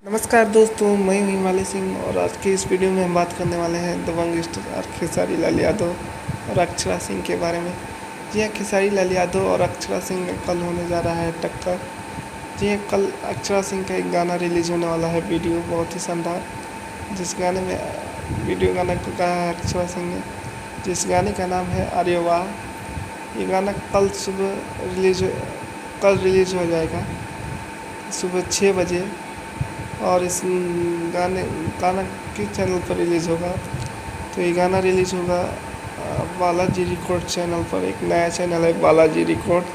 नमस्कार दोस्तों, मैं हूं हिमालय सिंह और आज की इस वीडियो में हम बात करने वाले हैं दबंग स्टार खेसारी लाल यादव और अक्षरा सिंह के बारे में। जी हाँ, खेसारी लाल यादव और अक्षरा सिंह में कल होने जा रहा है टक्कर। जी हाँ, कल अक्षरा सिंह का एक गाना रिलीज़ होने वाला है, वीडियो बहुत ही शानदार। जिस गाने में वीडियो गाने को गाया है अक्षरा सिंह ने, जिस गाने का नाम है अरे वाह। ये गाना कल रिलीज़ हो जाएगा सुबह 6 बजे और इस गाना किस चैनल पर रिलीज़ होगा। तो ये गाना रिलीज़ होगा बालाजी रिकॉर्ड चैनल पर। एक नया चैनल है बालाजी रिकॉर्ड,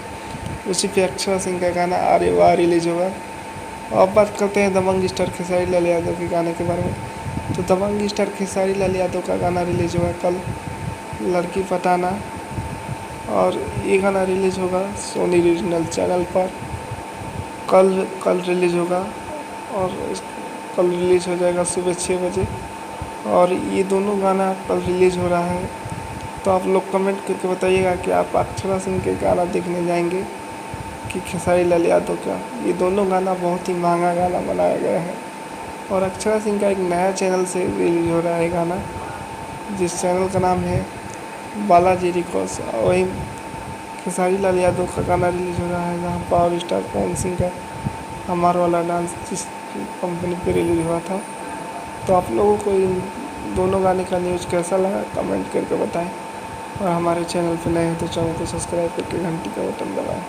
उसी पे अक्षरा सिंह का गाना अरे वाह रिलीज़ होगा। अब बात करते हैं दबंग स्टार खेसारी लाल यादव के गाने के बारे में। तो दबंग स्टार खेसारी लाल यादव का गाना रिलीज़ होगा कल, लड़की पटाना। और ये गाना रिलीज़ होगा सोनी रीजनल चैनल पर। कल रिलीज़ होगा और कल रिलीज़ हो जाएगा सुबह 6 बजे। और ये दोनों गाना कल रिलीज़ हो रहा है, तो आप लोग कमेंट करके बताइएगा कि आप अक्षरा सिंह के गाना देखने जाएंगे कि खेसारी लाल यादव का। ये दोनों गाना बहुत ही महंगा गाना बनाया गया है और अक्षरा सिंह का एक नया चैनल से रिलीज़ हो रहा है गाना, जिस चैनल का नाम है बालाजी रिकॉर्ड्स। वही खेसारी लाल यादव का गाना रिलीज़ हो रहा है, जहाँ पावर स्टार पवन सिंह का हमारा वाला डांस जिस कंपनी पे रिलीज़ हुआ था। तो आप लोगों को इन दोनों गाने का न्यूज़ कैसा लगा कमेंट करके बताएं। और हमारे चैनल पर नए हैं तो चैनल को सब्सक्राइब करके घंटी का बटन दबाएं।